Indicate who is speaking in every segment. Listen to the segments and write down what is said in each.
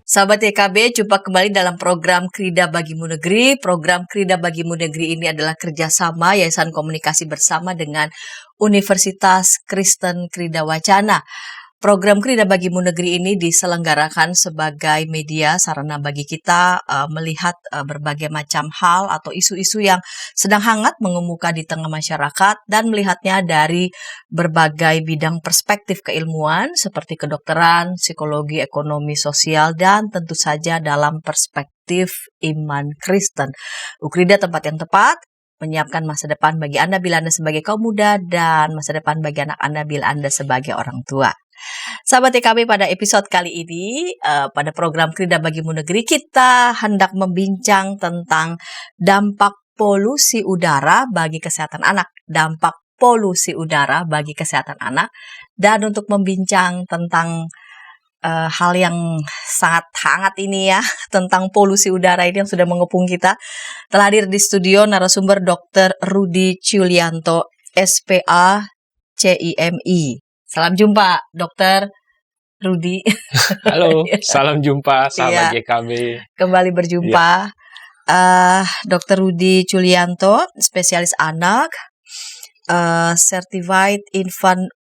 Speaker 1: Sahabat YKB, jumpa kembali dalam program Krida Bagimu Negeri. Program Krida Bagimu Negeri ini adalah kerjasama Yayasan Komunikasi bersama dengan Universitas Kristen Krida Wacana. Program Krida Bagimu Negeri ini diselenggarakan sebagai media sarana bagi kita melihat berbagai macam hal atau isu-isu yang sedang hangat mengemuka di tengah masyarakat dan melihatnya dari berbagai bidang perspektif keilmuan seperti kedokteran, psikologi, ekonomi, sosial, dan tentu saja dalam perspektif iman Kristen. Ukrida tempat yang tepat menyiapkan masa depan bagi Anda bila Anda sebagai kaum muda dan masa depan bagi anak Anda bila Anda sebagai orang tua. Sahabat TKB, pada episode kali ini, pada program Krida Bagimu Negeri, kita hendak membincang tentang dampak polusi udara bagi kesehatan anak. Dampak polusi udara bagi kesehatan anak. Dan untuk membincang tentang hal yang sangat hangat ini ya, tentang polusi udara ini yang sudah mengepung kita, telah hadir di studio narasumber Dr. Rudy Ciulianto, SPA, CIMI. Salam jumpa, Dokter Rudy.
Speaker 2: Halo, salam jumpa, sahabat YKB.
Speaker 1: Kembali berjumpa. Dokter Rudy Ciulianto, spesialis anak, Certified Infant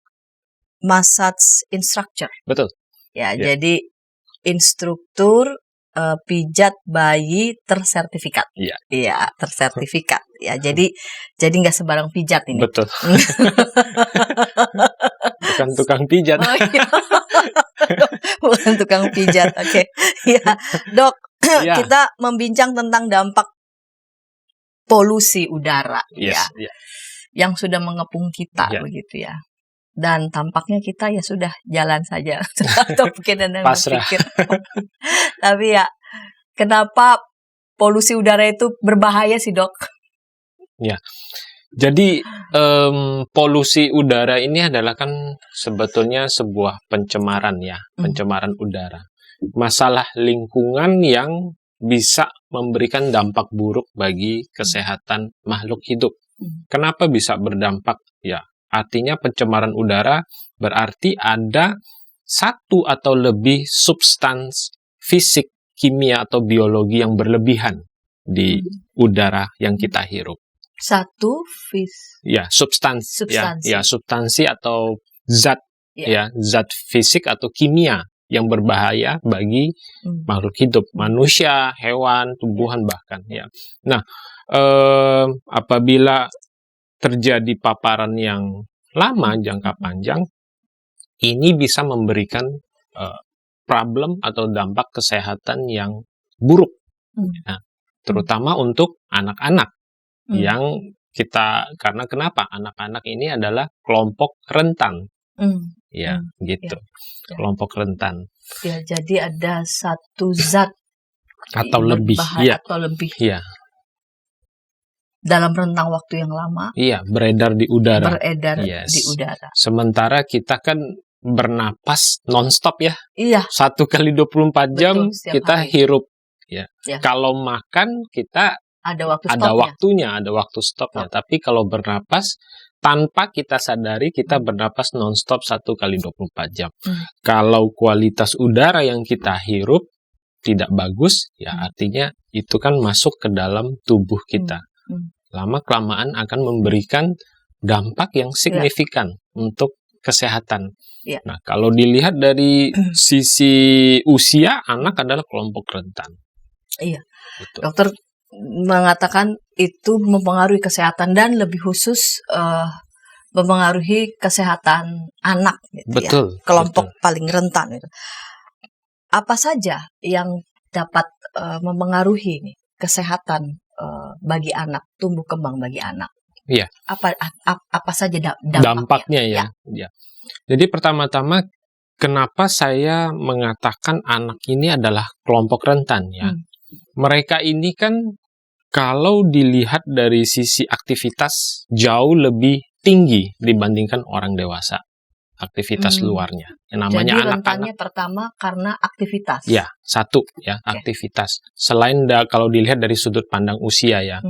Speaker 1: Massage Instructor.
Speaker 2: Betul.
Speaker 1: Ya, jadi instruktur pijat bayi tersertifikat.
Speaker 2: Iya.
Speaker 1: Iya, tersertifikat. Ya, jadi nggak sembarang pijat ini.
Speaker 2: Betul. Bukan tukang pijat.
Speaker 1: Oh, iya. Bukan tukang pijat. Oke. Ya, Dok,
Speaker 2: Ya.
Speaker 1: kita membincang tentang dampak polusi udara
Speaker 2: Yes,
Speaker 1: ya.
Speaker 2: ya.
Speaker 1: Yang sudah mengepung kita begitu ya. Dan tampaknya kita ya sudah jalan saja. Atau mungkin Anda
Speaker 2: Pasrah.
Speaker 1: berpikir. Tapi ya, kenapa polusi udara itu berbahaya sih, Dok?
Speaker 2: Ya. Jadi polusi udara ini adalah kan sebetulnya sebuah pencemaran ya, pencemaran udara. Masalah lingkungan yang bisa memberikan dampak buruk bagi kesehatan makhluk hidup. Kenapa bisa berdampak? Ya, artinya pencemaran udara berarti ada satu atau lebih substans fisik, kimia atau biologi yang berlebihan di udara yang kita hirup. Substansi atau zat zat fisik atau kimia yang berbahaya bagi makhluk hidup, manusia, hewan, tumbuhan bahkan ya. Nah, apabila terjadi paparan yang lama, jangka panjang, ini bisa memberikan problem atau dampak kesehatan yang buruk, nah, terutama untuk anak-anak yang karena kenapa? Anak-anak ini adalah kelompok rentan, gitu, kelompok rentan.
Speaker 1: Ya, jadi ada satu zat
Speaker 2: atau lebih,
Speaker 1: ya. Dalam rentang waktu yang lama,
Speaker 2: beredar di udara.
Speaker 1: Di udara.
Speaker 2: Sementara kita kan bernapas nonstop ya. 1 kali 24 jam. Betul, kita hari hirup. Ya. Kalau makan kita ada waktu stopnya. Tapi kalau bernapas tanpa kita sadari kita bernapas nonstop 1 kali 24 jam. Kalau kualitas udara yang kita hirup tidak bagus, ya artinya itu kan masuk ke dalam tubuh kita. Lama-kelamaan akan memberikan dampak yang signifikan untuk kesehatan. Nah, kalau dilihat dari sisi usia, anak adalah kelompok rentan.
Speaker 1: Iya. Betul. Dokter mengatakan itu mempengaruhi kesehatan dan lebih khusus mempengaruhi kesehatan anak. Gitu.
Speaker 2: Betul.
Speaker 1: Ya. Kelompok paling rentan itu. Apa saja yang dapat mempengaruhi ini kesehatan bagi anak, tumbuh kembang bagi anak?
Speaker 2: Iya.
Speaker 1: Apa saja
Speaker 2: dampaknya ya. Jadi pertama-tama kenapa saya mengatakan anak ini adalah kelompok rentan ya. Mereka ini kan kalau dilihat dari sisi aktivitas jauh lebih tinggi dibandingkan orang dewasa. Aktivitas luarnya. Yang namanya
Speaker 1: jadi
Speaker 2: anak-anak.
Speaker 1: Rentannya pertama karena aktivitas.
Speaker 2: Ya, satu ya, aktivitas. Selain kalau dilihat dari sudut pandang usia ya.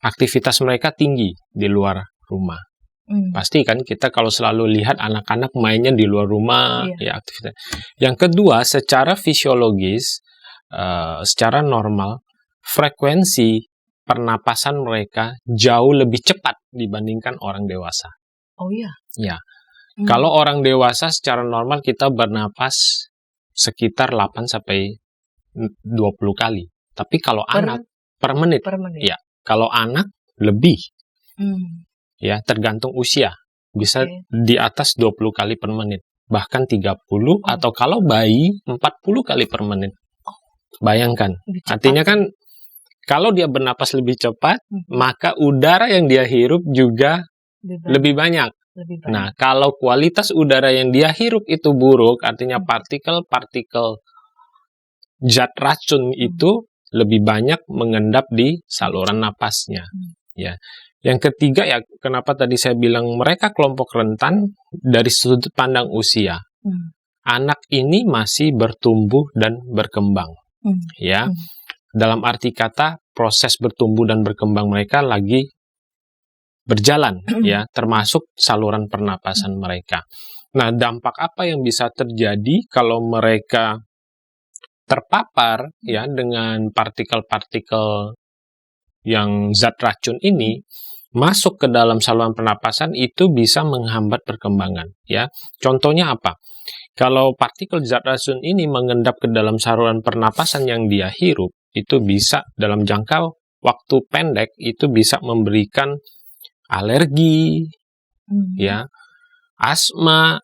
Speaker 2: Aktivitas mereka tinggi di luar rumah. Pasti kan kita kalau selalu lihat anak-anak mainnya di luar rumah, ya aktivitas. Yang kedua, secara fisiologis, secara normal, frekuensi pernapasan mereka jauh lebih cepat dibandingkan orang dewasa.
Speaker 1: Oh iya?
Speaker 2: Ya. Kalau orang dewasa secara normal kita bernapas sekitar 8 sampai 20 kali. Tapi kalau anak per menit. Ya. Kalau anak lebih. Ya, tergantung usia. Bisa di atas 20 kali per menit. Bahkan 30 atau kalau bayi 40 kali per menit. Bayangkan. Artinya kan kalau dia bernapas lebih cepat, maka udara yang dia hirup juga lebih banyak. Nah, kalau kualitas udara yang dia hirup itu buruk, artinya partikel-partikel zat racun itu lebih banyak mengendap di saluran napasnya. Ya. Yang ketiga ya, kenapa tadi saya bilang mereka kelompok rentan dari sudut pandang usia. Anak ini masih bertumbuh dan berkembang. Ya. Dalam arti kata, proses bertumbuh dan berkembang mereka lagi berjalan, ya, termasuk saluran pernapasan mereka. Nah, dampak apa yang bisa terjadi kalau mereka terpapar ya dengan partikel-partikel yang zat racun ini masuk ke dalam saluran pernapasan, itu bisa menghambat perkembangan, ya. Contohnya apa? Kalau partikel zat racun ini mengendap ke dalam saluran pernapasan yang dia hirup, itu bisa dalam jangka waktu pendek itu bisa memberikan alergi, ya, asma,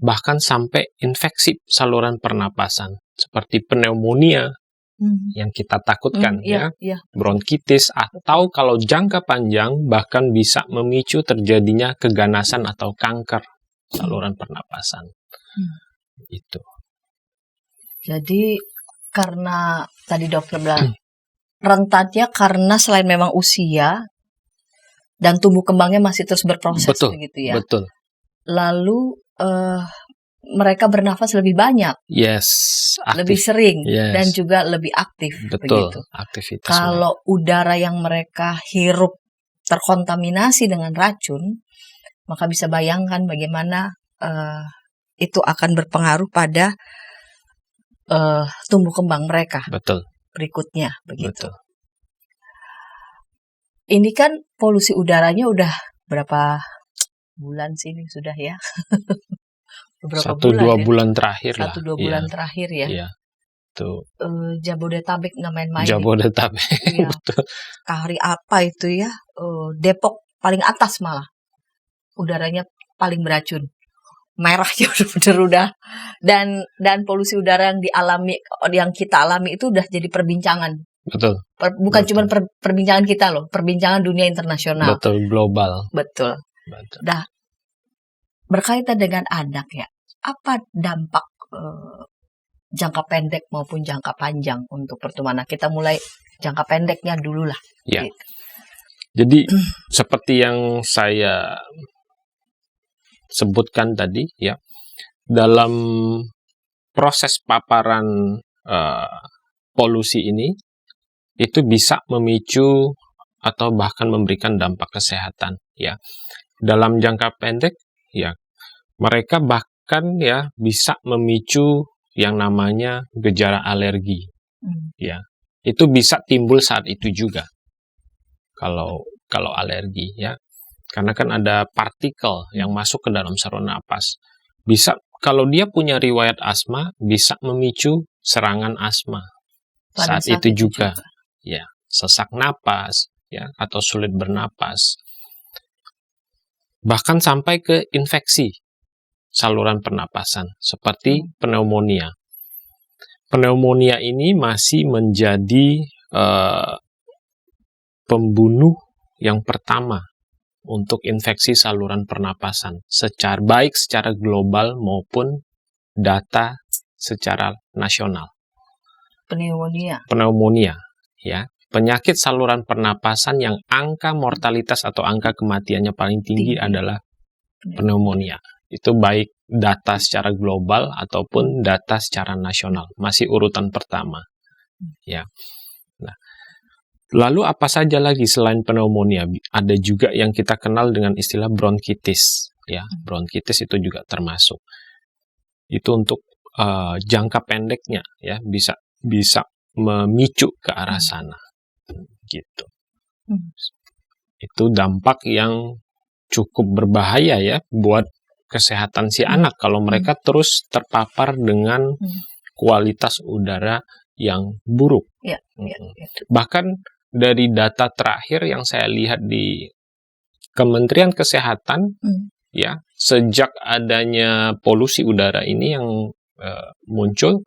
Speaker 2: bahkan sampai infeksi saluran pernapasan seperti pneumonia yang kita takutkan, bronkitis, atau kalau jangka panjang bahkan bisa memicu terjadinya keganasan atau kanker saluran pernapasan. Itu.
Speaker 1: Jadi karena tadi dokter bilang rentannya karena selain memang usia dan tumbuh kembangnya masih terus berproses, begitu ya.
Speaker 2: Betul.
Speaker 1: Lalu mereka bernafas lebih banyak,
Speaker 2: aktif.
Speaker 1: lebih sering, dan juga lebih aktif.
Speaker 2: Betul,
Speaker 1: begitu.
Speaker 2: Aktivitas.
Speaker 1: Kalau udara yang mereka hirup terkontaminasi dengan racun, maka bisa bayangkan bagaimana itu akan berpengaruh pada tumbuh kembang mereka.
Speaker 2: Betul.
Speaker 1: Berikutnya, begitu.
Speaker 2: Betul.
Speaker 1: Ini kan polusi udaranya udah berapa bulan sih ini sudah ya?
Speaker 2: Beberapa 1-2 bulan terakhir lah.
Speaker 1: 1-2 bulan terakhir ya.
Speaker 2: Iya. Tuh.
Speaker 1: Jabodetabek nggak main-main.
Speaker 2: Jabodetabek.
Speaker 1: Ya.
Speaker 2: Betul.
Speaker 1: Hari apa itu ya? Depok paling atas malah. Udaranya paling beracun. Merahnya bener-bener udah. Dan polusi udara yang kita alami itu udah jadi perbincangan.
Speaker 2: Betul.
Speaker 1: Bukan cuma perbincangan kita loh, perbincangan dunia internasional.
Speaker 2: Betul, global.
Speaker 1: Betul. Nah, berkaitan dengan anak ya, apa dampak jangka pendek maupun jangka panjang untuk pertumbuhan anak? Kita mulai jangka pendeknya dulu lah.
Speaker 2: Ya. Jadi seperti yang saya sebutkan tadi ya, dalam proses paparan polusi ini itu bisa memicu atau bahkan memberikan dampak kesehatan ya. Dalam jangka pendek ya, mereka bahkan ya bisa memicu yang namanya gejala alergi. Ya. Itu bisa timbul saat itu juga. Kalau alergi ya. Karena kan ada partikel yang masuk ke dalam saluran napas. Bisa, kalau dia punya riwayat asma, bisa memicu serangan asma. Saat itu juga. Ya, sesak napas ya, atau sulit bernapas. Bahkan sampai ke infeksi saluran pernapasan seperti pneumonia. Pneumonia ini masih menjadi pembunuh yang pertama untuk infeksi saluran pernapasan, baik secara global maupun data secara nasional. Pneumonia, ya, penyakit saluran pernapasan yang angka mortalitas atau angka kematiannya paling tinggi adalah pneumonia. Itu baik data secara global ataupun data secara nasional, masih urutan pertama. Ya. Nah, Lalu apa saja lagi selain pneumonia? Ada juga yang kita kenal dengan istilah bronkitis. Ya, bronkitis itu juga termasuk. Itu untuk jangka pendeknya, ya, bisa memicu ke arah sana, gitu. Itu dampak yang cukup berbahaya ya buat kesehatan si anak kalau mereka terus terpapar dengan kualitas udara yang buruk. Bahkan dari data terakhir yang saya lihat di Kementerian Kesehatan, ya, sejak adanya polusi udara ini yang muncul,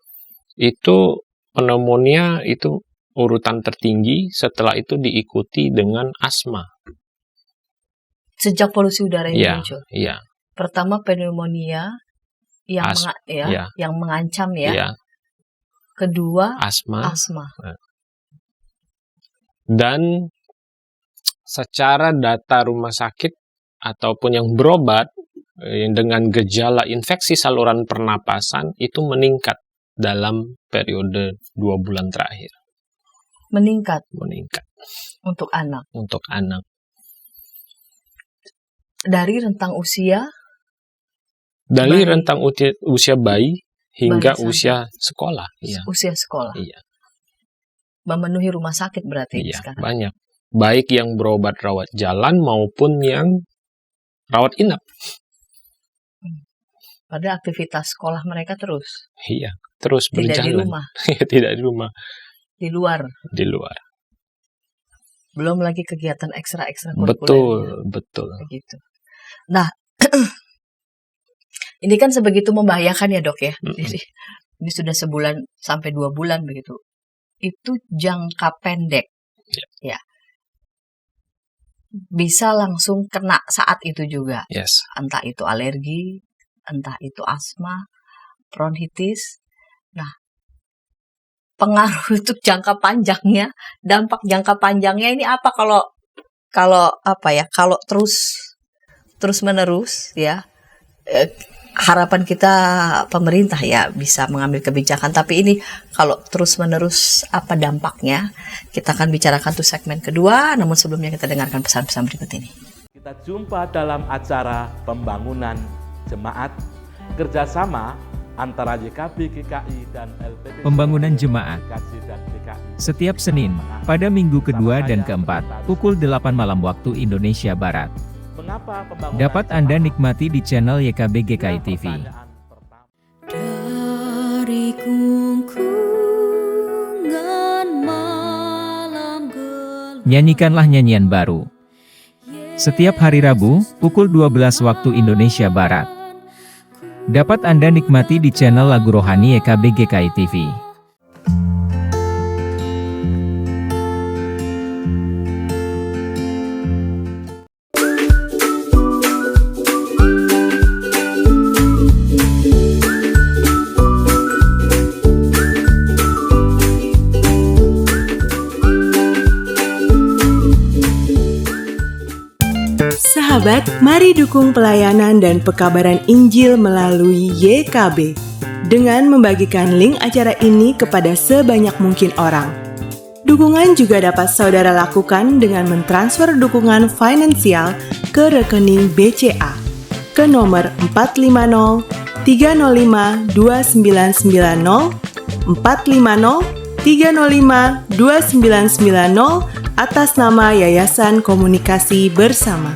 Speaker 2: itu pneumonia itu urutan tertinggi, setelah itu diikuti dengan asma.
Speaker 1: Sejak polusi udara ini muncul.
Speaker 2: Iya.
Speaker 1: Pertama pneumonia yang mengancam ya.
Speaker 2: Iya.
Speaker 1: Kedua
Speaker 2: asma.
Speaker 1: Nah.
Speaker 2: Dan secara data rumah sakit ataupun yang berobat dengan gejala infeksi saluran pernapasan itu meningkat dalam periode 2 bulan terakhir.
Speaker 1: Meningkat.
Speaker 2: Untuk anak.
Speaker 1: Dari rentang usia?
Speaker 2: Dari rentang usia bayi hingga usia sekolah.
Speaker 1: Usia sekolah.
Speaker 2: Iya.
Speaker 1: Memenuhi rumah sakit berarti sekarang.
Speaker 2: Banyak. Baik yang berobat rawat jalan maupun yang rawat inap.
Speaker 1: Pada aktivitas sekolah mereka terus.
Speaker 2: Iya, terus berjalan.
Speaker 1: Tidak di rumah.
Speaker 2: Tidak di rumah.
Speaker 1: Di luar. Belum lagi kegiatan ekstra kurikuler.
Speaker 2: Betul.
Speaker 1: Begitu. Nah, ini kan sebegitu membahayakan ya dok ya. Jadi ini sudah sebulan sampai 2 bulan begitu. Itu jangka pendek. Ya. Bisa langsung kena saat itu juga.
Speaker 2: Yes.
Speaker 1: Entah itu alergi, entah itu asma, bronkitis. Nah, pengaruh untuk jangka panjangnya, dampak jangka panjangnya ini apa kalau terus menerus ya. Harapan kita pemerintah ya bisa mengambil kebijakan, tapi ini kalau terus menerus apa dampaknya? Kita akan bicarakan tuh segmen kedua, namun sebelumnya kita dengarkan pesan-pesan berikut ini.
Speaker 3: Kita jumpa dalam acara pembangunan jemaat kerjasama antara YKB GKI dan LPP.
Speaker 4: Pembangunan jemaat setiap Senin pada minggu kedua dan keempat pukul 8 malam waktu Indonesia Barat. Dapat Anda nikmati di channel YKB GKI TV.
Speaker 5: Dari kungkungan malam gelap.
Speaker 4: Nyanyikanlah nyanyian baru. Setiap hari Rabu, pukul 12 waktu Indonesia Barat. Dapat Anda nikmati di channel lagu rohani YKB GKI TV.
Speaker 6: Sahabat, mari dukung pelayanan dan pekabaran Injil melalui YKB dengan membagikan link acara ini kepada sebanyak mungkin orang. Dukungan juga dapat saudara lakukan dengan mentransfer dukungan finansial ke rekening BCA ke nomor 450 305 2990 450 305 2990 atas nama Yayasan Komunikasi Bersama.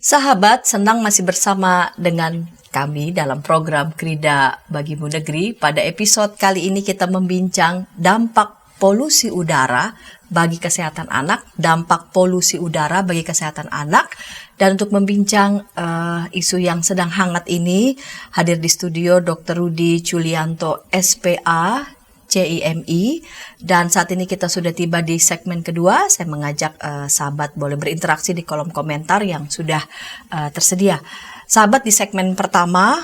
Speaker 1: Sahabat, senang masih bersama dengan kami dalam program Krida Bagimu Negeri. Pada episode kali ini kita membincang dampak polusi udara bagi kesehatan anak, dampak polusi udara bagi kesehatan anak. Dan untuk membincang isu yang sedang hangat ini, hadir di studio Dr. Rudy Julianto, SPA, CIMI. Dan saat ini kita sudah tiba di segmen kedua. Saya mengajak sahabat boleh berinteraksi di kolom komentar yang sudah tersedia. Sahabat, di segmen pertama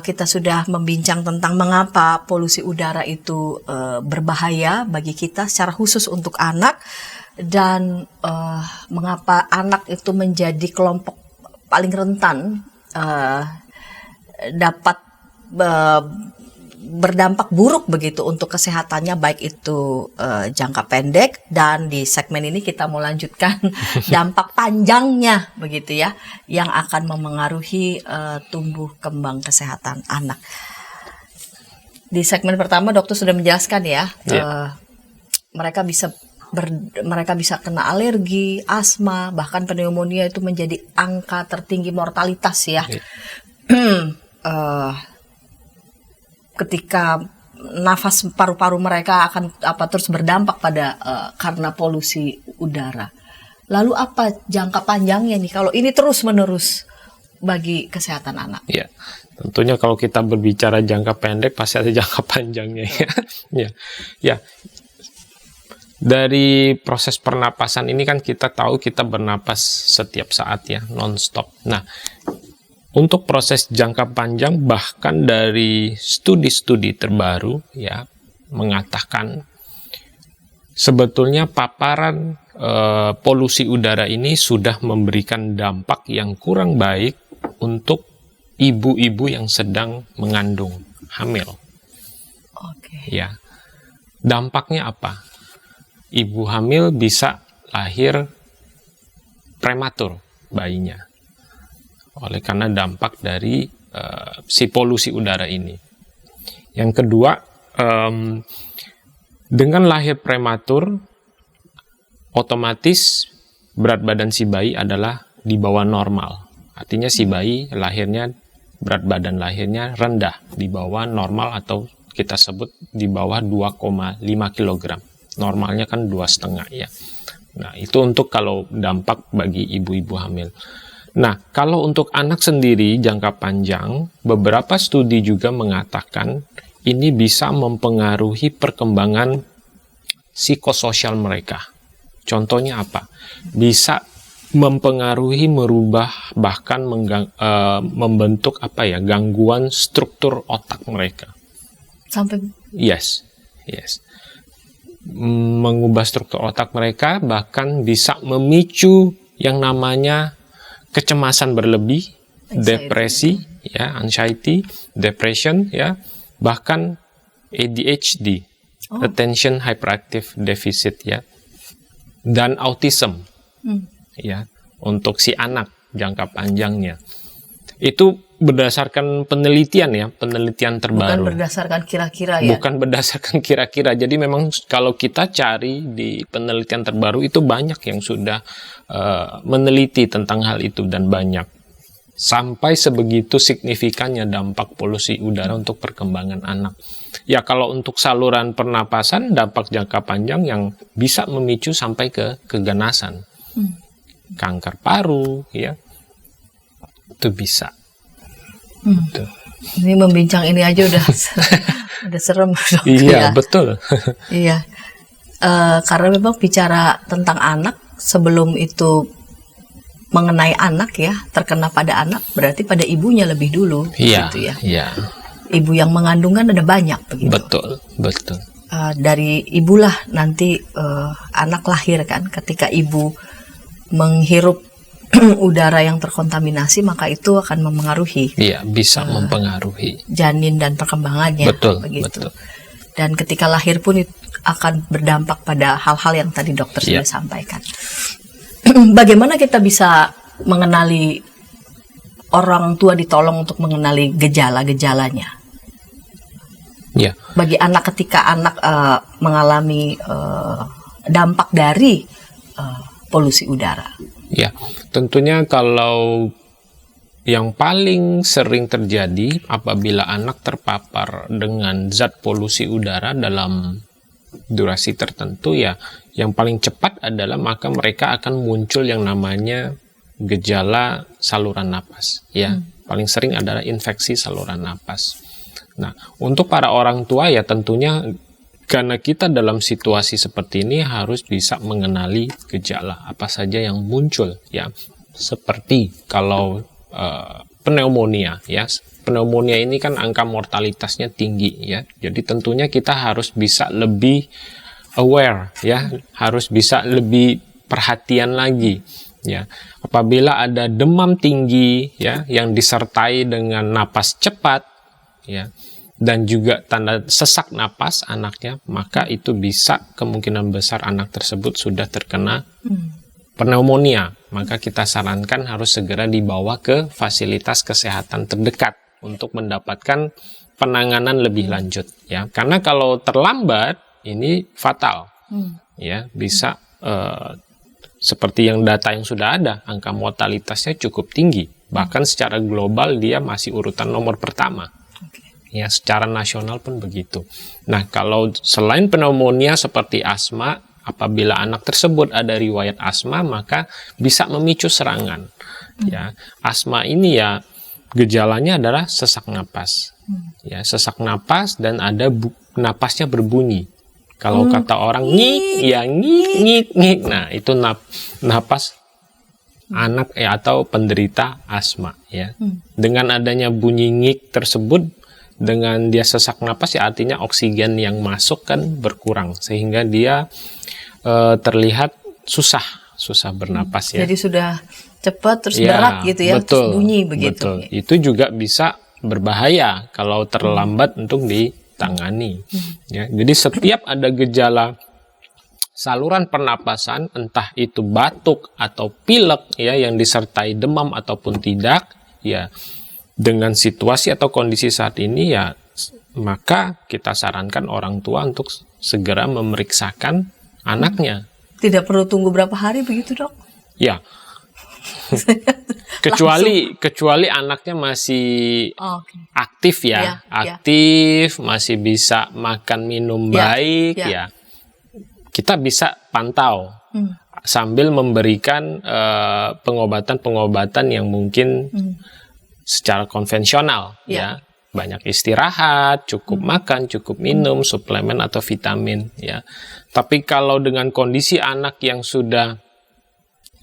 Speaker 1: kita sudah membincang tentang mengapa polusi udara itu berbahaya bagi kita, secara khusus untuk anak, dan mengapa anak itu menjadi kelompok paling rentan dapat berdampak buruk begitu untuk kesehatannya, baik itu jangka pendek, dan di segmen ini kita mau lanjutkan dampak panjangnya begitu ya, yang akan memengaruhi tumbuh kembang kesehatan anak. Di segmen pertama dokter sudah menjelaskan ya, mereka bisa kena alergi, asma, bahkan pneumonia itu menjadi angka tertinggi mortalitas ya. Ketika nafas paru-paru mereka akan terus berdampak pada karena polusi udara. Lalu apa jangka panjangnya nih kalau ini terus-menerus bagi kesehatan anak?
Speaker 2: Ya, tentunya kalau kita berbicara jangka pendek pasti ada jangka panjangnya ya. Ya. Dari proses pernapasan ini kan kita tahu kita bernapas setiap saat ya, non-stop. Nah, untuk proses jangka panjang, bahkan dari studi-studi terbaru ya mengatakan sebetulnya paparan polusi udara ini sudah memberikan dampak yang kurang baik untuk ibu-ibu yang sedang mengandung, hamil. Ya, dampaknya apa? Ibu hamil bisa lahir prematur bayinya, oleh karena dampak dari si polusi udara ini. Yang kedua, dengan lahir prematur, otomatis berat badan si bayi adalah di bawah normal. Artinya si bayi lahirnya, berat badan lahirnya rendah, di bawah normal, atau kita sebut di bawah 2,5 kg. Normalnya kan 2,5 ya. Nah, itu untuk kalau dampak bagi ibu-ibu hamil. Nah, kalau untuk anak sendiri jangka panjang, beberapa studi juga mengatakan ini bisa mempengaruhi perkembangan psikososial mereka. Contohnya apa? Bisa mempengaruhi, merubah, bahkan membentuk gangguan struktur otak mereka.
Speaker 1: Sampai
Speaker 2: yes. Mengubah struktur otak mereka, bahkan bisa memicu yang namanya kecemasan berlebih, depresi, ya, anxiety, depression, ya, bahkan ADHD, attention hyperactive deficit, ya, dan autism, ya, untuk si anak jangka panjangnya. Itu berdasarkan penelitian ya, penelitian terbaru.
Speaker 1: Bukan berdasarkan kira-kira ya?
Speaker 2: Bukan berdasarkan kira-kira. Jadi memang kalau kita cari di penelitian terbaru itu banyak yang sudah meneliti tentang hal itu, dan banyak. Sampai sebegitu signifikannya dampak polusi udara untuk perkembangan anak. Ya, kalau untuk saluran pernapasan, dampak jangka panjang yang bisa memicu sampai ke keganasan. Kanker paru, ya. Itu bisa.
Speaker 1: Ini membincang ini aja udah serem dok.
Speaker 2: Iya,
Speaker 1: ya.
Speaker 2: Betul.
Speaker 1: Iya, karena memang bicara tentang anak, sebelum itu mengenai anak ya, terkena pada anak, berarti pada ibunya lebih dulu.
Speaker 2: Iya,
Speaker 1: gitu ya.
Speaker 2: Iya.
Speaker 1: Ibu yang mengandung kan ada banyak begitu.
Speaker 2: Betul.
Speaker 1: Dari ibulah nanti anak lahir kan. Ketika ibu menghirup udara yang terkontaminasi, maka itu akan memengaruhi.
Speaker 2: Iya, bisa mempengaruhi
Speaker 1: janin dan perkembangannya.
Speaker 2: Betul.
Speaker 1: Dan ketika lahir pun itu akan berdampak pada hal-hal yang tadi dokter sudah sampaikan. Bagaimana kita bisa mengenali, orang tua ditolong untuk mengenali gejala-gejalanya?
Speaker 2: Ya.
Speaker 1: Bagi anak, ketika anak mengalami dampak dari polusi udara.
Speaker 2: Ya, tentunya kalau yang paling sering terjadi apabila anak terpapar dengan zat polusi udara dalam durasi tertentu, ya yang paling cepat adalah maka mereka akan muncul yang namanya gejala saluran napas, ya. Paling sering adalah infeksi saluran napas. Nah, untuk para orang tua ya tentunya karena kita dalam situasi seperti ini harus bisa mengenali gejala apa saja yang muncul ya. Seperti kalau pneumonia ya. Pneumonia ini kan angka mortalitasnya tinggi ya. Jadi tentunya kita harus bisa lebih aware ya, harus bisa lebih perhatian lagi ya. Apabila ada demam tinggi ya yang disertai dengan napas cepat ya, dan juga tanda sesak napas anaknya, maka itu bisa kemungkinan besar anak tersebut sudah terkena pneumonia. Maka kita sarankan harus segera dibawa ke fasilitas kesehatan terdekat untuk mendapatkan penanganan lebih lanjut ya. Karena kalau terlambat ini fatal ya, bisa seperti yang data yang sudah ada, angka mortalitasnya cukup tinggi. Bahkan secara global dia masih urutan nomor pertama. Ya, secara nasional pun begitu. Nah, kalau selain pneumonia seperti asma, apabila anak tersebut ada riwayat asma, maka bisa memicu serangan. Ya, asma ini ya gejalanya adalah sesak napas. Ya, sesak napas dan ada napasnya berbunyi. Kalau kata orang ngik, ya ngik. Nah, itu napas anak atau penderita asma ya. Dengan adanya bunyi ngik tersebut, dengan dia sesak napas ya artinya oksigen yang masuk kan berkurang sehingga dia terlihat susah bernapas ya.
Speaker 1: Jadi sudah cepat terus berat gitu ya,
Speaker 2: betul,
Speaker 1: terus bunyi begitu.
Speaker 2: Betul. Itu juga bisa berbahaya kalau terlambat untuk ditangani. Ya, jadi setiap ada gejala saluran pernapasan, entah itu batuk atau pilek ya yang disertai demam ataupun tidak, ya dengan situasi atau kondisi saat ini ya, maka kita sarankan orang tua untuk segera memeriksakan anaknya. Tidak perlu tunggu berapa hari begitu, Dok? Ya. kecuali anaknya masih aktif ya, aktif, masih bisa makan minum baik ya. Kita bisa pantau sambil memberikan pengobatan-pengobatan yang mungkin secara konvensional ya, banyak istirahat, cukup makan, cukup minum, suplemen atau vitamin ya. Tapi kalau dengan kondisi anak yang sudah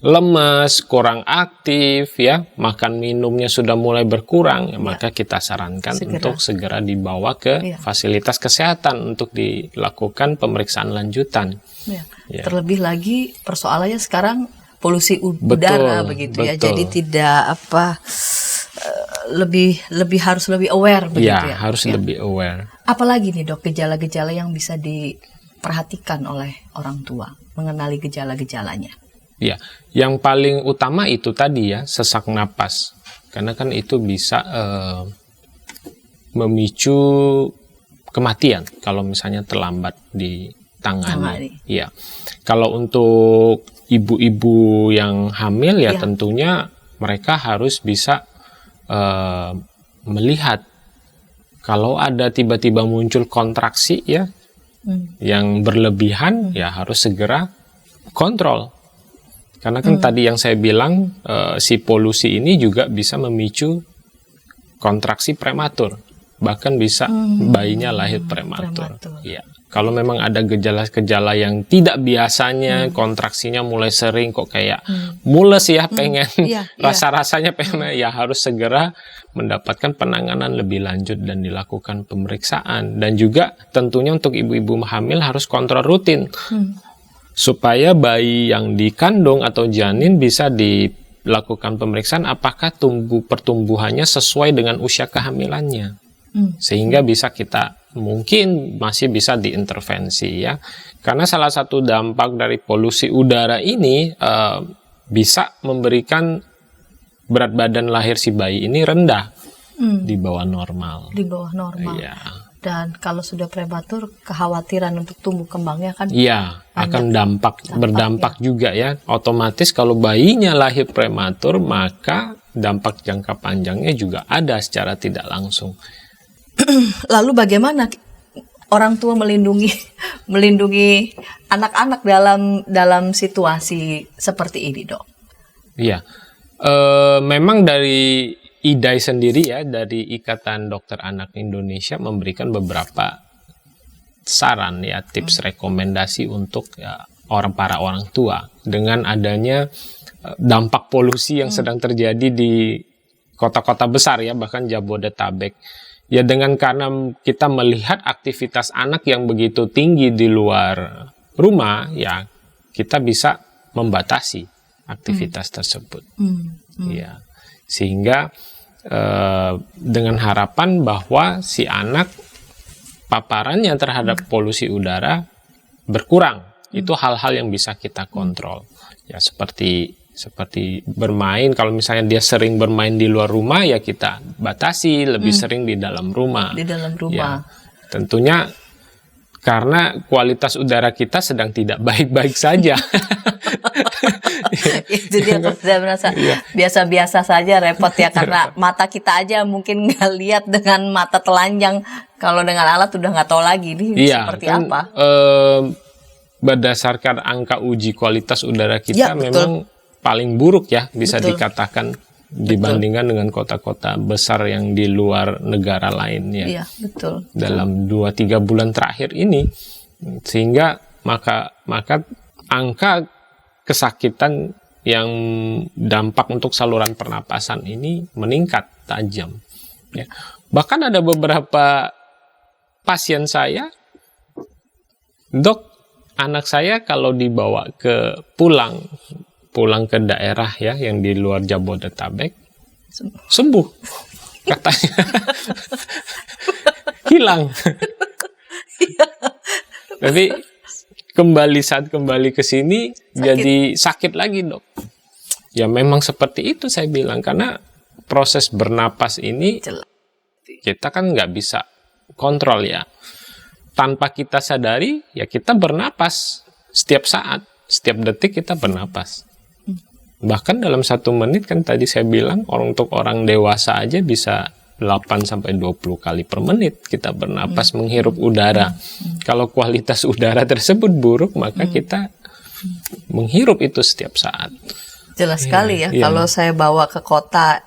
Speaker 2: lemas, kurang aktif ya, makan minumnya sudah mulai berkurang, maka kita sarankan untuk segera dibawa ke fasilitas kesehatan untuk dilakukan pemeriksaan lanjutan. Ya. Terlebih lagi persoalannya sekarang polusi udara begitu ya. Jadi tidak harus lebih aware begitu ya. Harus lebih aware. Apalagi nih, Dok, gejala-gejala yang bisa diperhatikan oleh orang tua, mengenali gejala-gejalanya. Ya, yang paling utama itu tadi ya, sesak napas. Karena kan itu bisa memicu kematian kalau misalnya terlambat ditangani. Ya. Kalau untuk ibu-ibu yang hamil ya tentunya mereka harus bisa melihat kalau ada tiba-tiba muncul kontraksi ya yang berlebihan, ya harus segera kontrol. Karena kan tadi yang saya bilang si polusi ini juga bisa memicu kontraksi prematur, bahkan bisa bayinya lahir prematur. Ya. Kalau memang ada gejala-gejala yang tidak biasanya, kontraksinya mulai sering kok kayak mules ya, pengen rasa-rasanya pengen, ya harus segera mendapatkan penanganan lebih lanjut dan dilakukan pemeriksaan. Dan juga tentunya untuk ibu-ibu hamil harus kontrol rutin supaya bayi yang dikandung atau janin bisa dilakukan pemeriksaan apakah pertumbuhannya sesuai dengan usia kehamilannya, sehingga bisa kita mungkin masih bisa diintervensi ya. Karena salah satu dampak dari polusi udara ini bisa memberikan berat badan lahir si bayi ini rendah di bawah normal. Di bawah normal. Ya. Dan kalau sudah prematur, kekhawatiran untuk tumbuh kembangnya kan akan berdampak juga ya. Otomatis kalau bayinya lahir prematur, maka dampak jangka panjangnya juga ada secara tidak langsung. Lalu bagaimana orang tua melindungi anak-anak dalam situasi seperti ini, Dok? Iya, memang dari IDAI sendiri ya, dari Ikatan Dokter Anak Indonesia memberikan beberapa saran ya, tips rekomendasi untuk para orang tua dengan adanya dampak polusi yang sedang terjadi di kota-kota besar ya, bahkan Jabodetabek. Ya karena kita melihat aktivitas anak yang begitu tinggi di luar rumah, ya kita bisa membatasi aktivitas tersebut. Ya, sehingga dengan harapan bahwa si anak paparannya terhadap polusi udara berkurang. Itu hal-hal yang bisa kita kontrol. Ya seperti bermain, kalau misalnya dia sering bermain di luar rumah, ya kita batasi lebih sering di dalam rumah.
Speaker 1: Di dalam rumah.
Speaker 2: Ya, tentunya karena kualitas udara kita sedang tidak baik-baik saja.
Speaker 1: Itu dia, saya merasa biasa-biasa saja, repot ya, karena mata kita aja mungkin nggak lihat dengan mata telanjang, kalau dengan alat udah nggak tahu lagi ini seperti apa.
Speaker 2: Berdasarkan angka uji kualitas udara kita memang paling buruk ya, bisa dikatakan dibandingkan dengan kota-kota besar yang di luar negara lainnya.
Speaker 1: Iya, betul.
Speaker 2: Dalam 2-3 bulan terakhir ini, sehingga maka angka kesakitan yang dampak untuk saluran pernapasan ini meningkat tajam. Ya. Bahkan ada beberapa pasien saya, dok, anak saya kalau dibawa pulang ke daerah ya yang di luar Jabodetabek, sembuh katanya. Hilang. Tapi saat kembali ke sini jadi sakit lagi, dok. Ya memang seperti itu saya bilang, karena proses bernapas ini kita kan nggak bisa kontrol ya. Tanpa kita sadari ya kita bernapas setiap saat, setiap detik kita bernapas. Bahkan dalam 1 menit kan tadi saya bilang, untuk orang dewasa aja bisa 8-20 kali per menit kita bernapas menghirup udara. Kalau kualitas udara tersebut buruk, maka kita menghirup itu setiap saat.
Speaker 1: Jelas sekali ya. Kalau saya bawa ke kota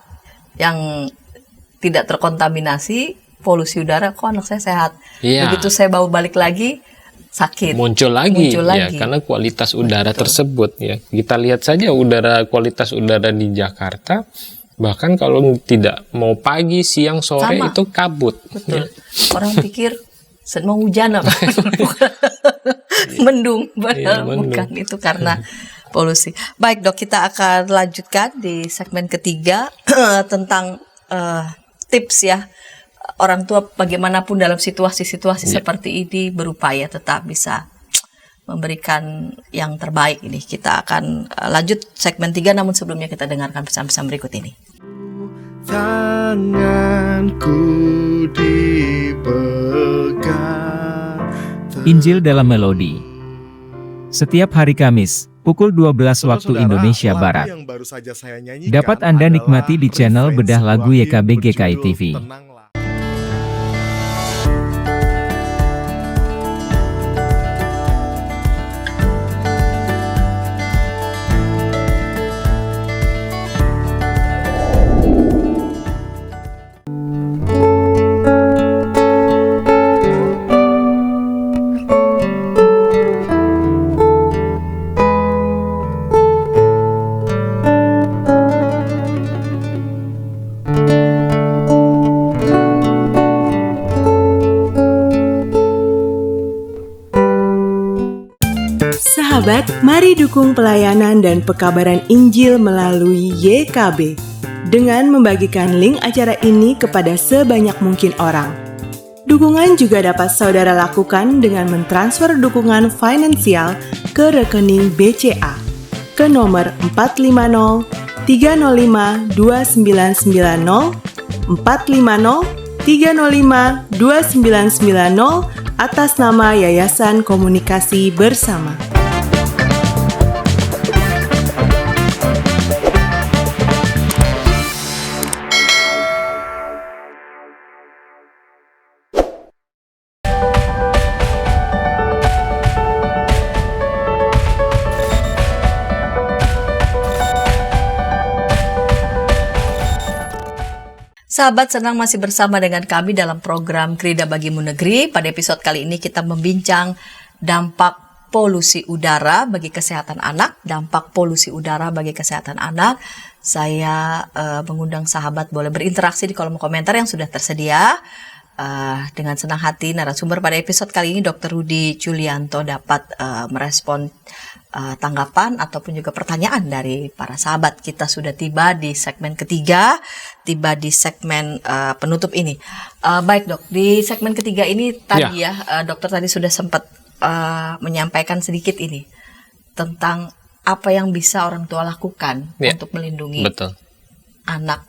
Speaker 1: yang tidak terkontaminasi polusi udara, kok anak saya sehat. Begitu saya bawa balik lagi, sakit.
Speaker 2: Muncul lagi. Ya, karena kualitas udara tersebut ya. Kita lihat saja kualitas udara di Jakarta. Bahkan kalau tidak mau pagi, siang, sore itu kabut.
Speaker 1: Betul. Ya. Orang pikir mau hujan apa? Mendung, padahal bukan, itu karena polusi. Baik dok, kita akan lanjutkan di segmen ketiga tentang tips ya, orang tua bagaimanapun dalam situasi-situasi seperti ini berupaya tetap bisa memberikan yang terbaik ini. Kita akan lanjut segmen 3, namun sebelumnya kita dengarkan pesan-pesan berikut ini.
Speaker 7: Tanganku dipegang.
Speaker 4: Injil dalam Melodi. Setiap hari Kamis, pukul 12 waktu Indonesia Barat. Dapat Anda nikmati di channel Bedah Lagu YKB GKI TV.
Speaker 6: Sahabat, mari dukung pelayanan dan pekabaran Injil melalui YKB dengan membagikan link acara ini kepada sebanyak mungkin orang. Dukungan juga dapat saudara lakukan dengan mentransfer dukungan finansial ke rekening BCA ke nomor 450 305 2990 450 305 2990 atas nama Yayasan Komunikasi Bersama.
Speaker 1: Sahabat, senang masih bersama dengan kami dalam program Krida Bagimu Negeri. Pada episode kali ini kita membincang dampak polusi udara bagi kesehatan anak. Dampak polusi udara bagi kesehatan anak. Saya mengundang sahabat boleh berinteraksi di kolom komentar yang sudah tersedia. Dengan senang hati narasumber pada episode kali ini Dr. Rudy Julianto dapat merespon tanggapan ataupun juga pertanyaan dari para sahabat. Kita sudah tiba di segmen ketiga, tiba di segmen penutup ini. Baik dok, di segmen ketiga ini tadi dokter tadi sudah sempat menyampaikan sedikit ini tentang apa yang bisa orang tua lakukan untuk melindungi anak,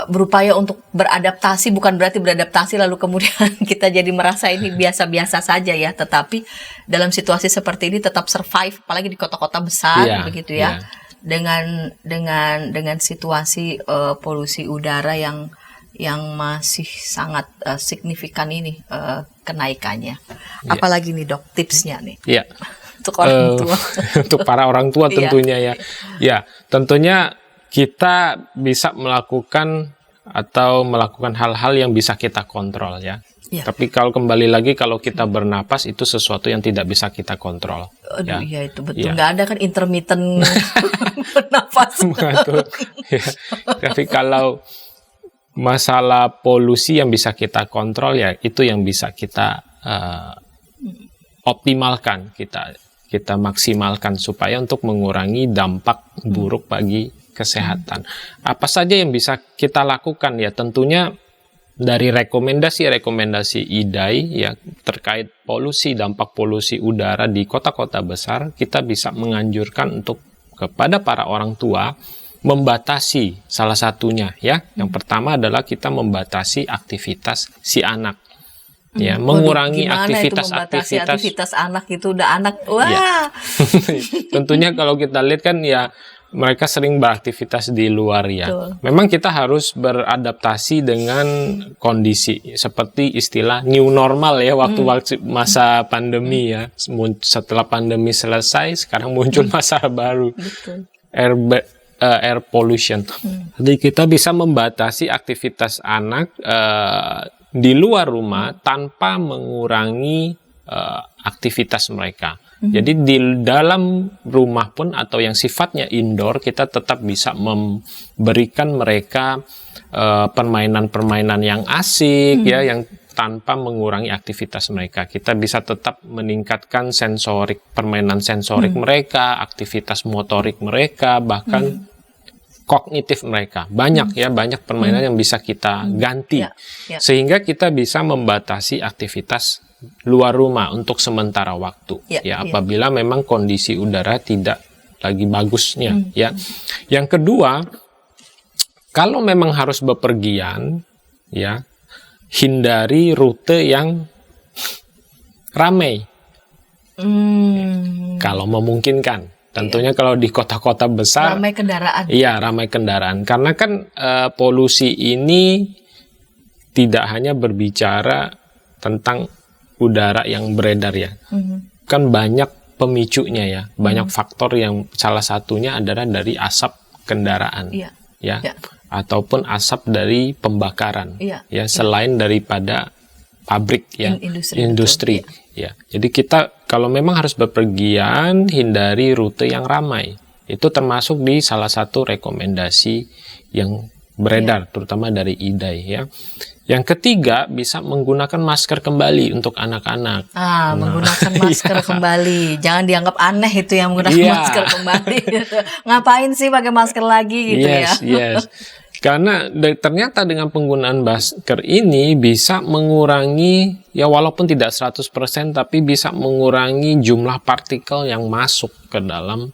Speaker 1: berupaya untuk beradaptasi, bukan berarti beradaptasi lalu kemudian kita jadi merasa ini biasa-biasa saja ya, tetapi dalam situasi seperti ini tetap survive, apalagi di kota-kota besar begitu ya, dengan situasi polusi udara yang masih sangat signifikan ini kenaikannya. Apalagi nih dok tipsnya nih untuk orang tua,
Speaker 2: untuk para orang tua tentunya ya tentunya kita bisa melakukan hal-hal yang bisa kita kontrol ya. Tapi kalau kembali lagi, kalau kita bernapas itu sesuatu yang tidak bisa kita kontrol.
Speaker 1: Iya itu betul. Nggak ada kan intermittent bernapas.
Speaker 2: Tapi kalau masalah polusi yang bisa kita kontrol ya itu yang bisa kita optimalkan, kita maksimalkan supaya untuk mengurangi dampak buruk bagi kesehatan. Apa saja yang bisa kita lakukan ya, tentunya dari rekomendasi IDAI ya terkait polusi, dampak polusi udara di kota-kota besar, kita bisa menganjurkan untuk kepada para orang tua membatasi salah satunya ya. Yang pertama adalah kita membatasi aktivitas si anak. Ya, mengurangi aktivitas
Speaker 1: anak itu udah anak. Wah.
Speaker 2: Ya. Tentunya kalau kita lihat kan ya mereka sering beraktivitas di luar ya. Betul. Memang kita harus beradaptasi dengan kondisi seperti istilah new normal ya waktu masa pandemi ya. Setelah pandemi selesai sekarang muncul masa baru. Betul. Air pollution. Jadi kita bisa membatasi aktivitas anak di luar rumah tanpa mengurangi aktivitas mereka. Jadi di dalam rumah pun atau yang sifatnya indoor kita tetap bisa memberikan mereka permainan-permainan yang asik ya, yang tanpa mengurangi aktivitas mereka. Kita bisa tetap meningkatkan permainan sensorik mereka, aktivitas motorik mereka, bahkan kognitif mereka. Banyak permainan yang bisa kita ganti sehingga kita bisa membatasi aktivitas luar rumah untuk sementara waktu apabila memang kondisi udara tidak lagi bagusnya ya. Yang kedua, kalau memang harus bepergian ya, hindari rute yang ramai kalau memungkinkan. Tentunya kalau di kota-kota besar
Speaker 1: ramai kendaraan.
Speaker 2: Iya, ramai kendaraan. Karena kan polusi ini tidak hanya berbicara tentang udara yang beredar ya. Kan banyak pemicunya ya. Banyak faktor yang salah satunya adalah dari asap kendaraan. Ya. Ataupun asap dari pembakaran. Ya, selain daripada pabrik ya, industri. Ya. Jadi kita kalau memang harus bepergian, hindari rute yang ramai. Itu termasuk di salah satu rekomendasi yang beredar, terutama dari IDAI ya. Yang ketiga, bisa menggunakan masker kembali untuk anak-anak.
Speaker 1: Menggunakan masker kembali. Jangan dianggap aneh itu yang menggunakan masker kembali. Ngapain sih pakai masker lagi gitu ya?
Speaker 2: Yes. Karena ternyata dengan penggunaan masker ini bisa mengurangi, ya walaupun tidak 100%, tapi bisa mengurangi jumlah partikel yang masuk ke dalam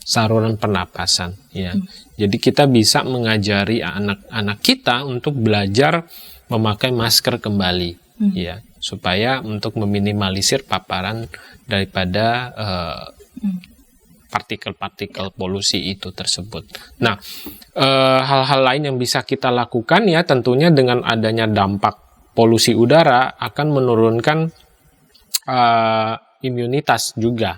Speaker 2: saluran pernapasan. Ya. Jadi kita bisa mengajari anak-anak kita untuk belajar memakai masker kembali, ya, supaya untuk meminimalisir paparan daripada partikel-partikel polusi itu tersebut. Nah, hal-hal lain yang bisa kita lakukan ya tentunya dengan adanya dampak polusi udara akan menurunkan imunitas juga,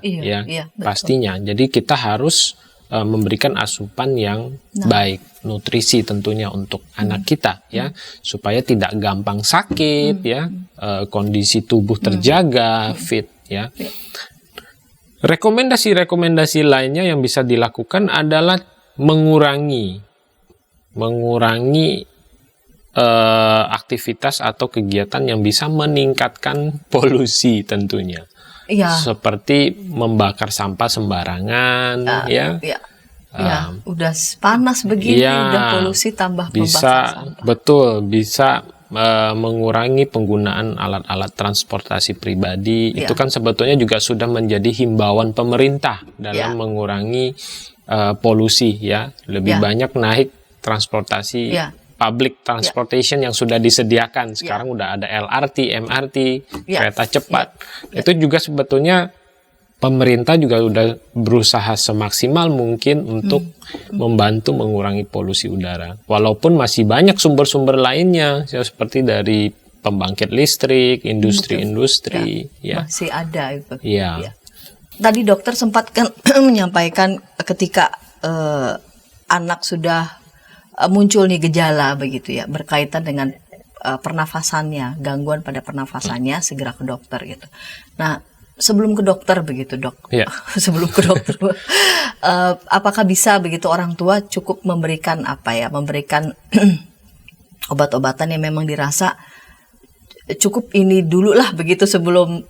Speaker 2: pastinya. Jadi kita harus memberikan asupan yang baik, nutrisi tentunya untuk anak kita ya, supaya tidak gampang sakit ya, kondisi tubuh terjaga, fit ya. Rekomendasi-rekomendasi lainnya yang bisa dilakukan adalah mengurangi aktivitas atau kegiatan yang bisa meningkatkan polusi tentunya. Seperti membakar sampah sembarangan ya.
Speaker 1: Udah panas begini, udah polusi tambah
Speaker 2: bisa sampah. Betul, bisa mengurangi penggunaan alat-alat transportasi pribadi. Itu kan sebetulnya juga sudah menjadi himbauan pemerintah dalam mengurangi polusi ya. Lebih banyak naik transportasi public transportation yang sudah disediakan. Sekarang udah ada LRT, MRT, kereta cepat. Itu juga sebetulnya pemerintah juga udah berusaha semaksimal mungkin untuk membantu mengurangi polusi udara. Walaupun masih banyak sumber-sumber lainnya, seperti dari pembangkit listrik, industri-industri.
Speaker 1: Masih ada itu.
Speaker 2: Iya.
Speaker 1: Tadi dokter sempat kan menyampaikan ketika anak sudah muncul nih gejala begitu ya, berkaitan dengan pernafasannya, gangguan pada pernafasannya, segera ke dokter gitu. Nah, sebelum ke dokter begitu dok, sebelum ke dokter, apakah bisa begitu orang tua cukup memberikan memberikan obat-obatan yang memang dirasa cukup ini dulu lah begitu sebelum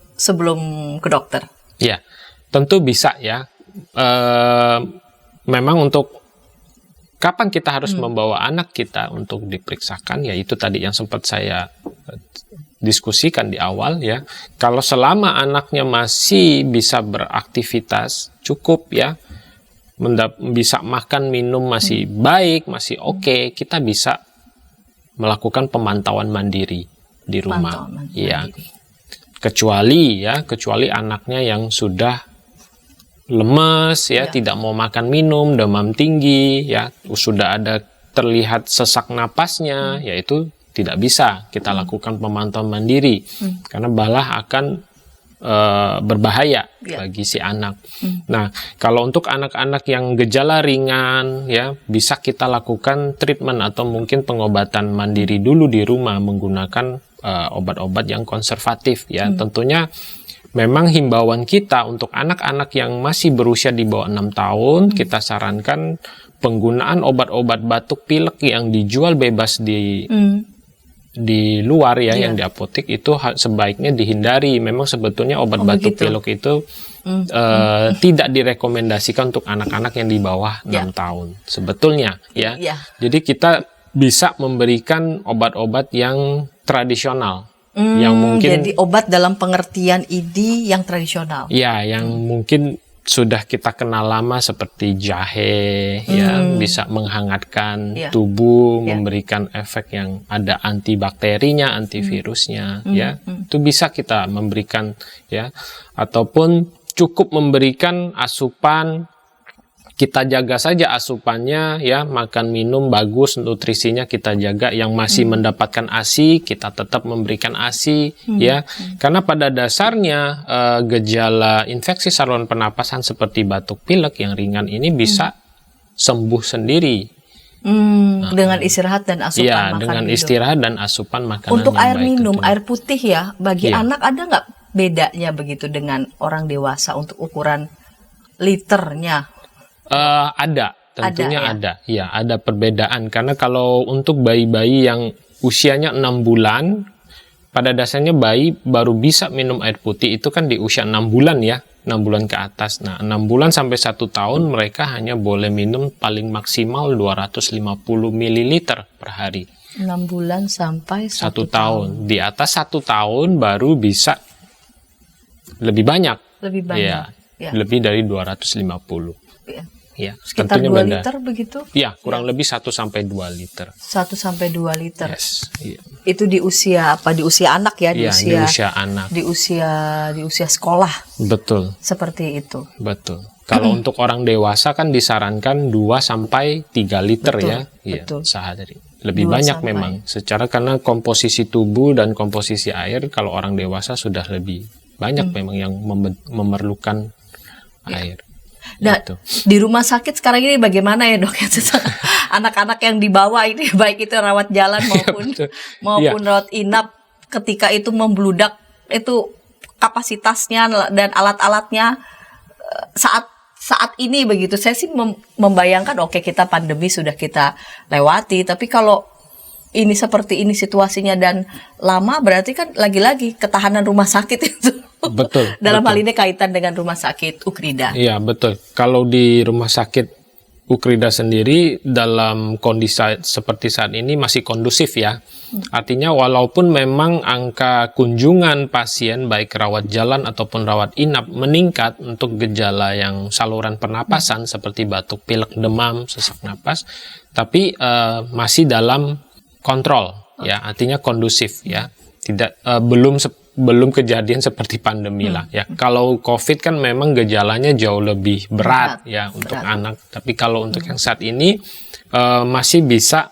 Speaker 1: ke dokter?
Speaker 2: Ya, tentu bisa ya. Memang untuk kapan kita harus membawa anak kita untuk diperiksakan, ya itu tadi yang sempat saya diskusikan di awal ya. Kalau selama anaknya masih bisa beraktivitas cukup ya, bisa makan minum masih baik, masih oke, kita bisa melakukan pemantauan mandiri di rumah. Kecuali anaknya yang sudah lemes ya, tidak mau makan minum, demam tinggi ya, sudah ada terlihat sesak napasnya, yaitu tidak bisa kita lakukan pemantauan mandiri karena malah akan berbahaya bagi si anak. Nah, kalau untuk anak-anak yang gejala ringan ya, bisa kita lakukan treatment atau mungkin pengobatan mandiri dulu di rumah menggunakan obat-obat yang konservatif ya. Tentunya memang himbauan kita untuk anak-anak yang masih berusia di bawah 6 tahun, kita sarankan penggunaan obat-obat batuk pilek yang dijual bebas di luar ya, yang di apotek itu sebaiknya dihindari. Memang sebetulnya obat batuk pilek itu tidak direkomendasikan untuk anak-anak yang di bawah 6 tahun sebetulnya ya. Jadi kita bisa memberikan obat-obat yang tradisional. Yang mungkin
Speaker 1: jadi obat dalam pengertian ID yang tradisional.
Speaker 2: Ya, yang mungkin sudah kita kenal lama seperti jahe ya, bisa menghangatkan tubuh, memberikan efek yang ada antibakterinya, antivirusnya ya. Itu bisa kita memberikan ya, ataupun cukup memberikan asupan. Kita jaga saja asupannya ya, makan minum bagus, nutrisinya kita jaga. Yang masih mendapatkan ASI, kita tetap memberikan ASI ya. Karena pada dasarnya gejala infeksi saluran pernapasan seperti batuk pilek yang ringan ini bisa sembuh sendiri.
Speaker 1: Dengan istirahat dan asupan makan
Speaker 2: dengan
Speaker 1: minum.
Speaker 2: Istirahat dan asupan makanan.
Speaker 1: Untuk
Speaker 2: yang
Speaker 1: air
Speaker 2: baik
Speaker 1: minum,
Speaker 2: tentunya.
Speaker 1: air putih ya, bagi anak ada nggak bedanya begitu dengan orang dewasa untuk ukuran liternya?
Speaker 2: Ada, tentunya ada. Ya, ada perbedaan. Karena kalau untuk bayi-bayi yang usianya 6 bulan, pada dasarnya bayi baru bisa minum air putih itu kan di usia 6 bulan ya, 6 bulan ke atas. Nah, 6 bulan sampai 1 tahun mereka hanya boleh minum paling maksimal 250 ml per hari.
Speaker 1: 6 bulan sampai 1
Speaker 2: tahun. Di atas 1 tahun baru bisa lebih banyak.
Speaker 1: Lebih banyak.
Speaker 2: Ya. Lebih dari 250. Ya,
Speaker 1: sekitar 2 liter begitu?
Speaker 2: Ya, kurang lebih 1 sampai 2 liter.
Speaker 1: 1 sampai 2 liter.
Speaker 2: Yes.
Speaker 1: Itu di usia apa? Di usia anak ya?
Speaker 2: Di usia anak.
Speaker 1: Di usia sekolah.
Speaker 2: Betul.
Speaker 1: Seperti itu.
Speaker 2: Betul. Kalau untuk orang dewasa kan disarankan 2 sampai 3 liter ya.
Speaker 1: Betul.
Speaker 2: Sehari. Lebih banyak memang. Secara karena komposisi tubuh dan komposisi air kalau orang dewasa sudah lebih banyak memang yang memerlukan air.
Speaker 1: Nah, gitu. Di rumah sakit sekarang ini bagaimana ya dok? Anak-anak yang dibawa ini baik itu rawat jalan maupun rawat inap, ketika itu membludak itu kapasitasnya dan alat-alatnya saat ini begitu. Saya sih membayangkan oke, kita pandemi sudah kita lewati, tapi kalau ini seperti ini situasinya dan lama, berarti kan lagi-lagi ketahanan rumah sakit itu.
Speaker 2: Betul.
Speaker 1: Dalam hal ini kaitan dengan rumah sakit Ukrida.
Speaker 2: Iya, betul. Kalau di rumah sakit Ukrida sendiri dalam kondisi seperti saat ini masih kondusif ya. Artinya walaupun memang angka kunjungan pasien baik rawat jalan ataupun rawat inap meningkat untuk gejala yang saluran pernapasan seperti batuk, pilek, demam, sesak napas, tapi masih dalam kontrol ya, artinya kondusif ya. Tidak belum kejadian seperti pandemi lah ya. Kalau COVID kan memang gejalanya jauh lebih berat ya untuk anak. Tapi kalau untuk yang saat ini masih bisa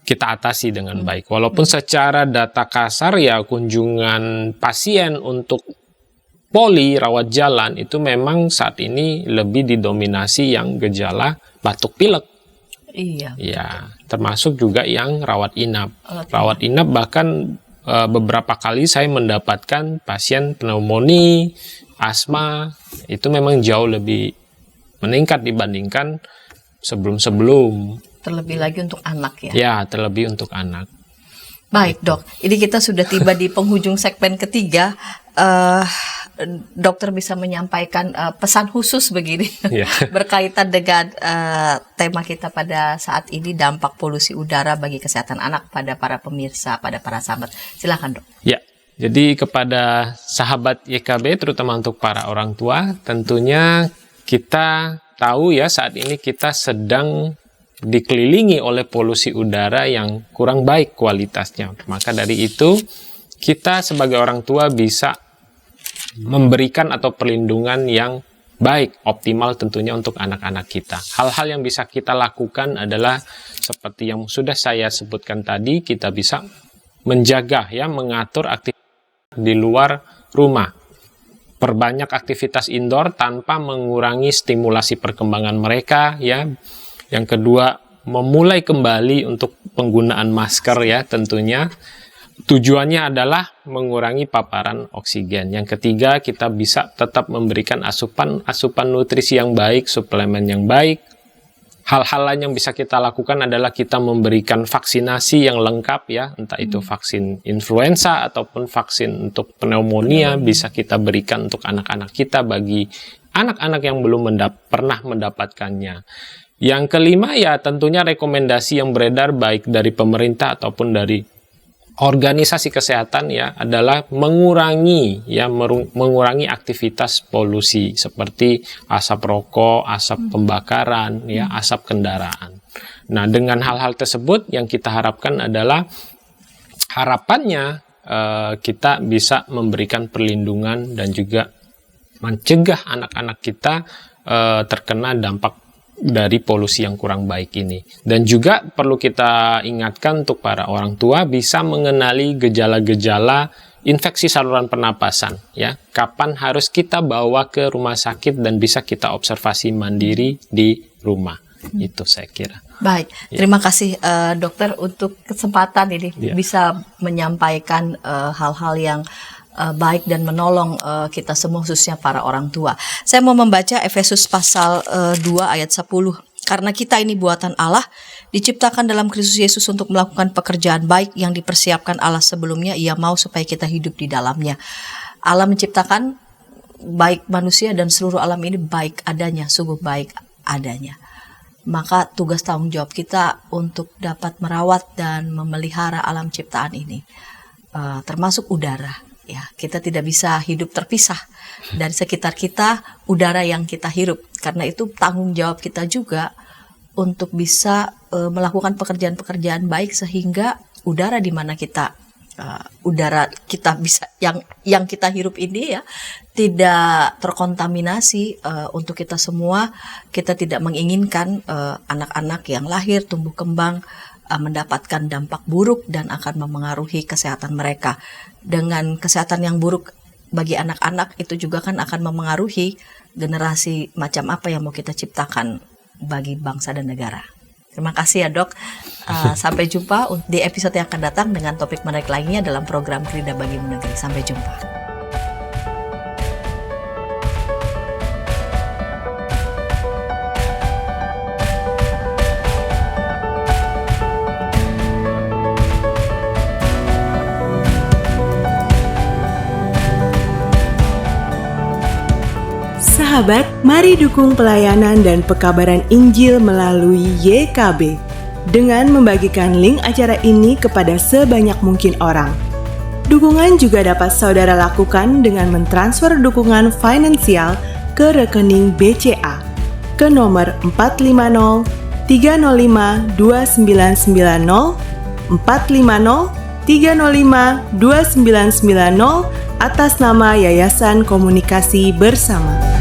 Speaker 2: kita atasi dengan baik. Walaupun secara data kasar ya kunjungan pasien untuk poli rawat jalan itu memang saat ini lebih didominasi yang gejala batuk pilek.
Speaker 1: Iya.
Speaker 2: Ya, termasuk juga yang rawat inap. Rawat inap bahkan beberapa kali saya mendapatkan pasien pneumonia, asma, itu memang jauh lebih meningkat dibandingkan sebelum-sebelum.
Speaker 1: Terlebih lagi untuk anak ya?
Speaker 2: Ya, terlebih untuk anak.
Speaker 1: Baik dok, ini kita sudah tiba di penghujung segmen ketiga. Dokter bisa menyampaikan pesan khusus begini berkaitan dengan tema kita pada saat ini, dampak polusi udara bagi kesehatan anak pada para pemirsa, pada para sahabat. Silakan dok.
Speaker 2: Ya, jadi kepada sahabat YKB terutama untuk para orang tua, tentunya kita tahu ya saat ini kita sedang dikelilingi oleh polusi udara yang kurang baik kualitasnya. Maka dari itu kita sebagai orang tua bisa memberikan atau perlindungan yang baik, optimal tentunya untuk anak-anak kita. Hal-hal yang bisa kita lakukan adalah seperti yang sudah saya sebutkan tadi, kita bisa menjaga ya, mengatur aktivitas di luar rumah. Perbanyak aktivitas indoor tanpa mengurangi stimulasi perkembangan mereka ya. Yang kedua, memulai kembali untuk penggunaan masker ya tentunya. Tujuannya adalah mengurangi paparan oksigen. Yang ketiga, kita bisa tetap memberikan asupan nutrisi yang baik, suplemen yang baik. Hal-hal lain yang bisa kita lakukan adalah kita memberikan vaksinasi yang lengkap ya, entah itu vaksin influenza ataupun vaksin untuk pneumonia bisa kita berikan untuk anak-anak kita bagi anak-anak yang belum pernah mendapatkannya. Yang kelima ya tentunya rekomendasi yang beredar baik dari pemerintah ataupun dari organisasi kesehatan ya adalah mengurangi aktivitas polusi seperti asap rokok, asap pembakaran ya, asap kendaraan. Nah, dengan hal-hal tersebut yang kita harapkan adalah harapannya kita bisa memberikan perlindungan dan juga mencegah anak-anak kita terkena dampak dari polusi yang kurang baik ini. Dan juga perlu kita ingatkan untuk para orang tua bisa mengenali gejala-gejala infeksi saluran pernapasan ya. Kapan harus kita bawa ke rumah sakit dan bisa kita observasi mandiri di rumah. Itu saya kira.
Speaker 1: Baik, terima kasih dokter untuk kesempatan ini bisa menyampaikan hal-hal yang baik dan menolong kita semua khususnya para orang tua. Saya mau membaca Efesus pasal 2 ayat 10. Karena kita ini buatan Allah, diciptakan dalam Kristus Yesus untuk melakukan pekerjaan baik yang dipersiapkan Allah sebelumnya. Ia mau supaya kita hidup di dalamnya. Allah menciptakan baik manusia dan seluruh alam ini baik adanya, sungguh baik adanya. Maka tugas tanggung jawab kita untuk dapat merawat dan memelihara alam ciptaan ini, termasuk udara. Ya, kita tidak bisa hidup terpisah dari sekitar kita, udara yang kita hirup. Karena itu tanggung jawab kita juga untuk bisa melakukan pekerjaan-pekerjaan baik sehingga udara di mana udara kita bisa yang kita hirup ini ya tidak terkontaminasi. Untuk kita semua, kita tidak menginginkan anak-anak yang lahir tumbuh kembang mendapatkan dampak buruk dan akan memengaruhi kesehatan mereka. Dengan kesehatan yang buruk bagi anak-anak itu juga kan akan memengaruhi generasi macam apa yang mau kita ciptakan bagi bangsa dan negara. Terima kasih ya Dok. Sampai jumpa di episode yang akan datang dengan topik menarik lainnya dalam program Krida Bagimu Negeri. Sampai jumpa.
Speaker 6: Sahabat, mari dukung pelayanan dan pekabaran Injil melalui YKB dengan membagikan link acara ini kepada sebanyak mungkin orang. Dukungan juga dapat saudara lakukan dengan mentransfer dukungan finansial ke rekening BCA ke nomor 450 305 2990 450 305 2990 atas nama Yayasan Komunikasi Bersama.